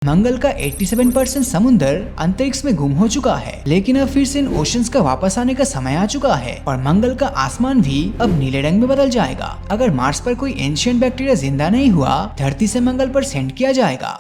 मंगल का 87% समुद्र अंतरिक्ष में गुम हो चुका है, लेकिन अब फिर से इन ओशंस का वापस आने का समय आ चुका है और मंगल का आसमान भी अब नीले रंग में बदल जाएगा। अगर मार्स पर कोई एंशिएंट बैक्टीरिया जिंदा नहीं हुआ, धरती से मंगल पर सेंड किया जाएगा।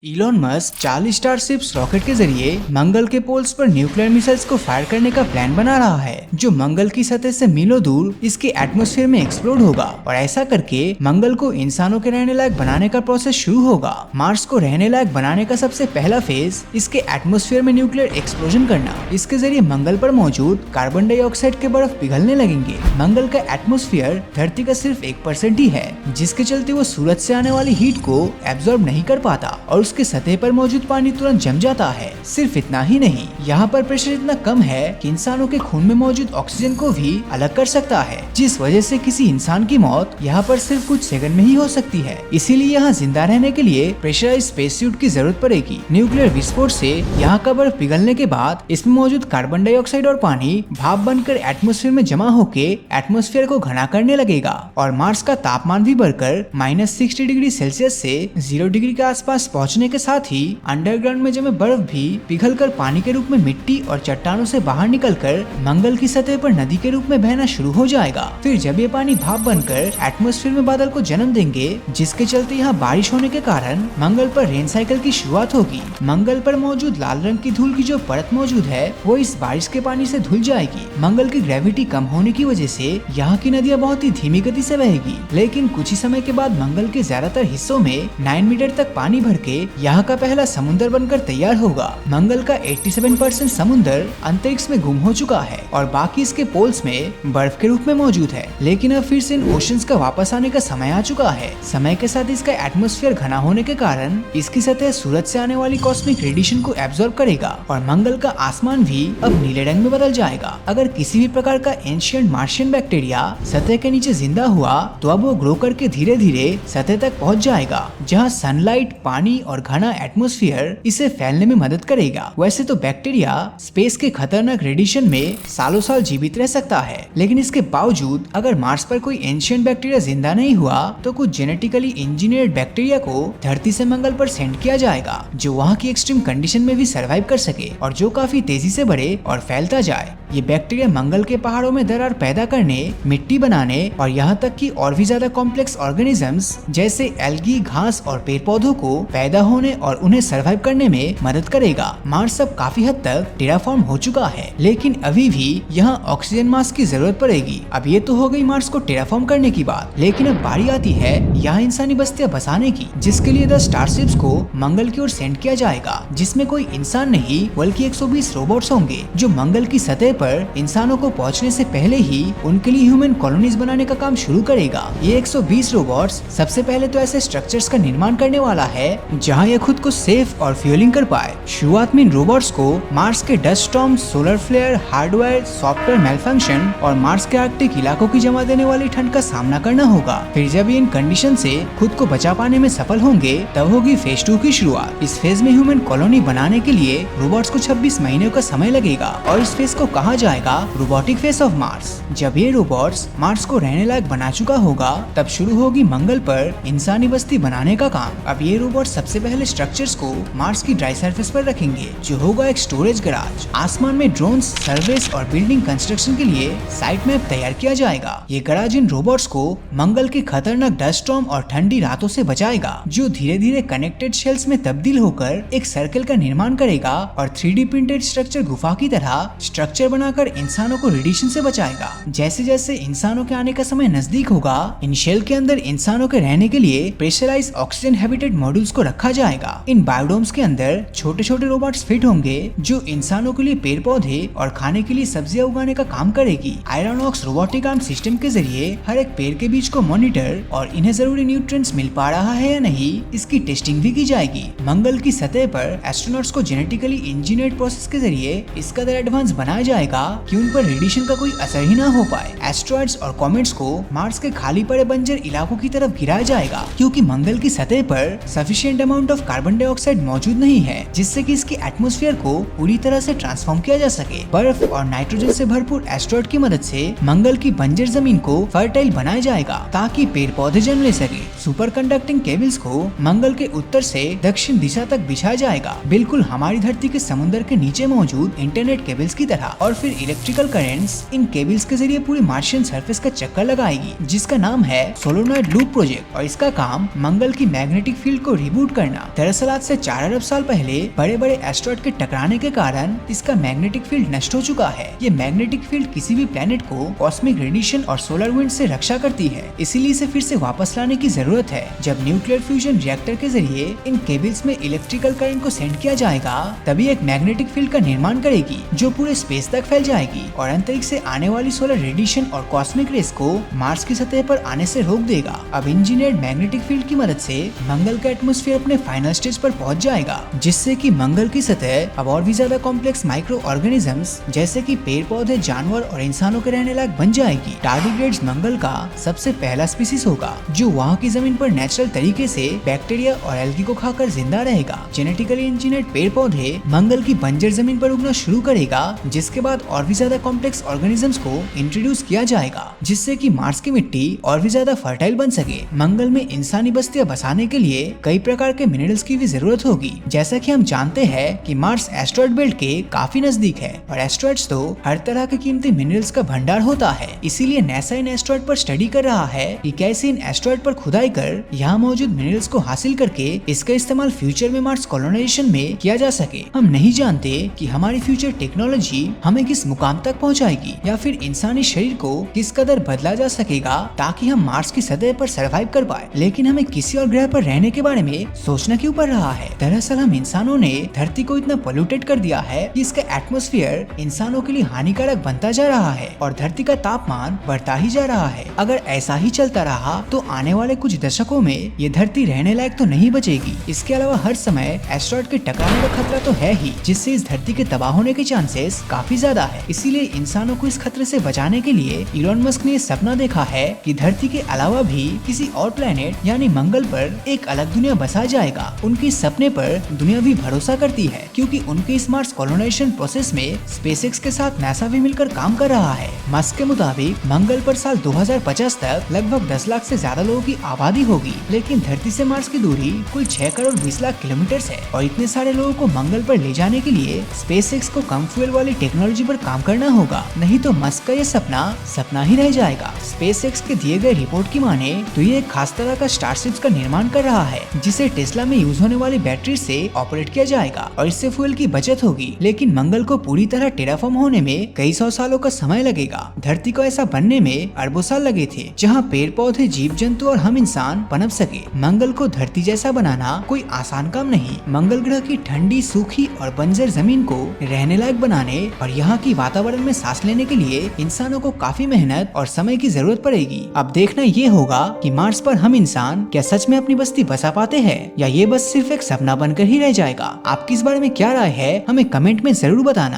इलॉन मस्क 40 स्टारशिप्स रॉकेट के जरिए मंगल के पोल्स पर न्यूक्लियर मिसाइल्स को फायर करने का प्लान बना रहा है, जो मंगल की सतह से मीलों दूर इसके एटमॉस्फेयर में एक्सप्लोड होगा और ऐसा करके मंगल को इंसानों के रहने लायक बनाने का प्रोसेस शुरू होगा। मार्स को रहने लायक बनाने का सबसे पहला फेज इसके एटमॉस्फेयर में न्यूक्लियर एक्सप्लोजन करना। इसके जरिए मंगल पर मौजूद कार्बन डाइऑक्साइड के बर्फ पिघलने लगेंगे। मंगल का एटमॉस्फेयर धरती का सिर्फ 1% ही है, जिसके चलते वो सूरज से आने वाली हीट को एब्जॉर्ब नहीं कर पाता और उसके सतह पर मौजूद पानी तुरंत जम जाता है। सिर्फ इतना ही नहीं, यहाँ पर प्रेशर इतना कम है कि इंसानों के खून में मौजूद ऑक्सीजन को भी अलग कर सकता है, जिस वजह से किसी इंसान की मौत यहाँ पर सिर्फ कुछ सेकंड में ही हो सकती है। इसीलिए यहाँ जिंदा रहने के लिए प्रेशराइज्ड स्पेस सूट की जरूरत पड़ेगी। न्यूक्लियर विस्फोट से यहाँ का बर्फ पिघलने के बाद इसमें मौजूद कार्बन डाइऑक्साइड और पानी भाप बनकर एटमॉस्फेयर में जमा होके एटमॉस्फेयर को घना करने लगेगा और मार्स का तापमान भी बढ़कर -60 डिग्री सेल्सियस से 0 डिग्री के आसपास पहुँचने के साथ ही अंडरग्राउंड में जमे बर्फ भी पिघलकर पानी के रूप में मिट्टी और चट्टानों से बाहर निकलकर मंगल की सतह पर नदी के रूप में बहना शुरू हो जाएगा। फिर जब ये पानी भाप बनकर एटमॉस्फेयर में बादल को जन्म देंगे, जिसके चलते यहाँ बारिश होने के कारण मंगल पर रेन साइकिल की शुरुआत होगी। मंगल पर मौजूद लाल रंग की धूल की जो परत मौजूद है, वो इस बारिश के पानी से धुल जाएगी। मंगल की ग्रेविटी कम होने की वजह से यहाँ की नदियाँ बहुत ही धीमी गति से बहेगी, लेकिन कुछ ही समय के बाद मंगल के ज्यादातर हिस्सों में 9 मीटर तक पानी भर के यहाँ का पहला समुद्र बनकर तैयार होगा। मंगल का 87% समुद्र अंतरिक्ष में गुम हो चुका है और बाकी इसके पोल्स में बर्फ के रूप में मौजूद है, लेकिन अब फिर से इन ओशंस का वापस आने का समय आ चुका है। समय के साथ इसका एटमॉस्फेयर घना होने के कारण इसकी सतह सूरज से आने वाली कॉस्मिक रेडिएशन को एब्जॉर्ब करेगा और मंगल का आसमान भी अब नीले रंग में बदल जाएगा। अगर किसी भी प्रकार का एंशिएंट मार्शियन बैक्टीरिया सतह के नीचे जिंदा हुआ, तो अब वो ग्रो करके धीरे धीरे सतह तक पहुँच जाएगा, जहाँ सनलाइट, पानी और घना एटमॉस्फेयर इसे फैलने में मदद करेगा। वैसे तो बैक्टीरिया स्पेस के खतरनाक रेडिएशन में सालों साल जीवित रह सकता है, लेकिन इसके बावजूद अगर मार्स पर कोई एंशिएंट बैक्टीरिया जिंदा नहीं हुआ, तो कुछ जेनेटिकली इंजीनियर्ड बैक्टीरिया को धरती से मंगल पर सेंड किया जाएगा, जो वहाँ की एक्सट्रीम कंडीशन में भी सर्वाइव कर सके और जो काफी तेजी से बढ़े और फैलता जाए। ये बैक्टीरिया मंगल के पहाड़ों में दरार पैदा करने, मिट्टी बनाने और यहाँ तक कि और भी ज्यादा कॉम्प्लेक्स ऑर्गेनिजम्स जैसे एल्गी, घास और पेड़ पौधों को पैदा होने और उन्हें सर्वाइव करने में मदद करेगा। मार्स अब काफी हद तक टेराफॉर्म हो चुका है, लेकिन अभी भी यहाँ ऑक्सीजन मास्क की जरूरत पड़ेगी। अब ये तो हो गई मार्स को टेराफॉर्म करने की बात, लेकिन अब बारी आती है यहाँ इंसानी बस्तियां बसाने की, जिसके लिए 10 स्टारशिप्स को मंगल की ओर सेंड किया जाएगा, जिसमें कोई इंसान नहीं बल्कि 120 रोबोट्स होंगे, जो मंगल की सतह पर इंसानों को पहुँचने से पहले ही उनके लिए ह्यूमन कॉलोनीज बनाने का काम शुरू करेगा। ये 120 रोबोट्स सबसे पहले तो ऐसे स्ट्रक्चर्स का निर्माण करने वाला है जहाँ ये खुद को सेफ और फ्यूलिंग कर पाए। शुरुआत में इन रोबोट्स को मार्स के dust storm, solar flare, hardware, software malfunction और मार्स के आर्कटिक इलाकों की जमा देने वाली ठंड का सामना करना होगा। फिर जब ये इन कंडीशन से खुद को बचा पाने में सफल होंगे, तब होगी फेज 2 की शुरुआत। इस फेज में ह्यूमन कॉलोनी बनाने के लिए रोबोट्स को 26 महीनों का समय लगेगा और इस फेज को कहा जाएगा रोबोटिक फेज ऑफ मार्स। जब ये रोबोट्स मार्स को रहने लायक बना चुका होगा, तब शुरू होगी मंगल पर इंसानी बस्ती बनाने का काम। अब ये रोबोट सबसे पहले स्ट्रक्चर्स को मार्स की ड्राई सरफेस पर रखेंगे, जो होगा एक स्टोरेज गैराज। आसमान में ड्रोन्स, सर्वेस और बिल्डिंग कंस्ट्रक्शन के लिए साइट मैप तैयार किया जाएगा। ये गैराज इन रोबोट्स को मंगल के खतरनाक डस्ट स्टॉर्म और ठंडी रातों से बचाएगा, जो धीरे धीरे कनेक्टेड शेल्स में तब्दील होकर एक सर्कल का निर्माण करेगा और 3D प्रिंटेड स्ट्रक्चर गुफा की तरह स्ट्रक्चर बनाकर इंसानों को रेडिएशन से बचाएगा। जैसे जैसे इंसानों के आने का समय नजदीक होगा, इन शेल के अंदर इंसानों के रहने के लिए प्रेशराइज्ड ऑक्सीजन हैबिटेट मॉड्यूल्स को रखा जाएगा। इन बायोडोम्स के अंदर छोटे छोटे रोबोट्स फिट होंगे, जो इंसानों के लिए पेड़ पौधे और खाने के लिए सब्जियां उगाने का काम करेगी। आयरॉनॉक्स रोबोटिक आर्म सिस्टम के जरिए हर एक पेड़ के बीच को मॉनिटर और इन्हें जरूरी न्यूट्रिएंट्स मिल पा रहा है या नहीं, इसकी टेस्टिंग भी की जाएगी। मंगल की सतह पर एस्ट्रोनॉट्स को जेनेटिकली इंजीनियर्ड प्रोसेस के जरिए इस कदर एडवांस बनाया जाएगा कि उन पर रेडिएशन का कोई असर ही ना हो पाए। एस्ट्रॉइड्स और कॉमेट्स को मार्स के खाली पड़े बंजर इलाकों की तरफ गिराया जाएगा, क्योंकि मंगल की सतह पर sufficient amount amount of carbon dioxide मौजूद नहीं है जिससे कि इसके एटमॉस्फेयर को पूरी तरह से ट्रांसफॉर्म किया जा सके। बर्फ और नाइट्रोजन से भरपूर एस्टेरॉयड की मदद से मंगल की बंजर जमीन को फर्टाइल बनाया जाएगा ताकि पेड़ पौधे जन्म ले सके। सुपर कंडक्टिंग केबल्स को मंगल के उत्तर से दक्षिण दिशा तक बिछाया जाएगा, बिल्कुल हमारी धरती के समुद्र के नीचे मौजूद इंटरनेट केबल्स की तरह। और फिर इलेक्ट्रिकल करंट्स इन केबल्स के जरिए पूरी मार्शियन सरफेस का चक्कर लगाएगी जिसका नाम है सोलोनॉइड लूप प्रोजेक्ट। और इसका काम मंगल की मैग्नेटिक फील्ड को रिबूट करना। दरअसल आज से 4 अरब साल पहले बड़े बड़े एस्टेरॉयड के टकराने के कारण इसका मैग्नेटिक फील्ड नष्ट हो चुका है। ये मैग्नेटिक फील्ड किसी भी प्लेनेट को कॉस्मिक रेडिएशन और सोलर विंड से रक्षा करती है, इसीलिए इसे फिर से वापस लाने की जरूरत है। जब न्यूक्लियर फ्यूजन रिएक्टर के जरिए इन केबल्स में इलेक्ट्रिकल करंट को सेंड किया जाएगा तभी एक मैग्नेटिक फील्ड का निर्माण करेगी जो पूरे स्पेस तक फैल जाएगी और अंतरिक्ष से आने वाली सोलर रेडिएशन और कॉस्मिक रेस को मार्स की सतह पर आने से रोक देगा। अब इंजीनियर्ड मैग्नेटिक फील्ड की मदद से मंगल का एटमॉस्फेयर अपने फाइनल स्टेज पर पहुंच जाएगा जिससे कि मंगल की सतह अब और भी ज्यादा कॉम्प्लेक्स माइक्रो ऑर्गेनिजम्स जैसे कि पेड़ पौधे, जानवर और इंसानों के रहने लायक बन जाएगी। टार्डिग्रेड्स मंगल का सबसे पहला स्पीसीज होगा जो वहाँ की जमीन पर नेचुरल तरीके से बैक्टीरिया और एल्गी को खाकर जिंदा रहेगा। जेनेटिकली इंजीनियर्ड पेड़ पौधे मंगल की बंजर जमीन पर उगना शुरू करेगा जिसके बाद और भी ज्यादा कॉम्प्लेक्स ऑर्गेनिजम्स को इंट्रोड्यूस किया जाएगा जिससे कि मार्स की मिट्टी और भी ज्यादा फर्टाइल बन सके। मंगल में इंसानी बस्तियां बसाने के लिए कई प्रकार के मिनरल्स की भी जरूरत होगी। जैसा कि हम जानते हैं कि मार्स एस्टेरॉयड बेल्ट के काफी नजदीक है और एस्टेरॉयड्स तो हर तरह के कीमती मिनरल्स का भंडार होता है। इसीलिए नासा इन एस्टेरॉयड पर स्टडी कर रहा है कि कैसे इन एस्टेरॉयड पर खुदाई कर यहाँ मौजूद मिनरल्स को हासिल करके इसका इस्तेमाल फ्यूचर में मार्स कॉलोनाइजेशन में किया जा सके। हम नहीं जानते कि हमारी फ्यूचर टेक्नोलॉजी हमें किस मुकाम तक पहुँचाएगी या फिर इंसानी शरीर को किस कदर बदला जा सकेगा ताकि हम मार्स की सतह पर सर्वाइव कर पाए, लेकिन हमें किसी और ग्रह पर रहने के बारे में सोचना क्यों पड़ रहा है। दरअसल हम इंसानों ने धरती को इतना पोल्यूटेड कर दिया है कि इसका एटमॉस्फेयर इंसानों के लिए हानिकारक बनता जा रहा है और धरती का तापमान बढ़ता ही जा रहा है। अगर ऐसा ही चलता रहा तो आने वाले कुछ दशकों में ये धरती रहने लायक तो नहीं बचेगी। इसके अलावा हर समय एस्टेरॉयड के टकराने का खतरा तो है ही जिससे इस धरती के तबाह होने के चांसेस काफी ज्यादा है। इसीलिए इंसानों को इस खतरे से बचाने के लिए इलॉन मस्क ने सपना देखा है कि धरती के अलावा भी किसी और प्लेनेट यानी मंगल पर एक अलग दुनिया बसा जाएगा। उनके सपने पर दुनिया भी भरोसा करती है क्योंकि उनके इस मार्स कॉलोनाइजेशन प्रोसेस में स्पेसएक्स के साथ नासा भी मिलकर काम कर रहा है। मस्क के मुताबिक मंगल पर साल 2050 तक लगभग 10 लाख से ज्यादा लोगों की आबादी होगी, लेकिन धरती से मार्स की दूरी कुल 6 करोड़ 20 लाख किलोमीटर है और इतने सारे लोगों को मंगल पर ले जाने के लिए स्पेसएक्स को कम फ्यूल वाली टेक्नोलॉजी पर काम करना होगा, नहीं तो मस्क का ये सपना ही रह जाएगा। स्पेसएक्स के दिए गए रिपोर्ट की माने तो ये एक खास तरह का स्टारशिप का निर्माण कर रहा है जिसे टेस्ला में यूज होने वाली बैटरी से ऑपरेट किया जाएगा और इससे फ्यूल की बचत होगी। लेकिन मंगल को पूरी तरह टेराफॉर्म होने में कई सौ सालों का समय लगेगा। धरती को ऐसा बनने में अरबों साल लगे थे जहाँ पेड़ पौधे, जीव जंतु और हम इंसान पनप सके। मंगल को धरती जैसा बनाना कोई आसान काम नहीं। मंगल ग्रह की ठंडी, सूखी और बंजर जमीन को रहने लायक बनाने और यहाँ की वातावरण में सांस लेने के लिए इंसानों को काफी मेहनत और समय की जरूरत पड़ेगी। अब देखना ये होगा कि मार्स पर हम इंसान क्या सच में अपनी बस्ती बसा पाते हैं या ये बस सिर्फ एक सपना बनकर ही रह जाएगा। आपकी इस बारे में क्या राय है हमें कमेंट में जरूर बताना।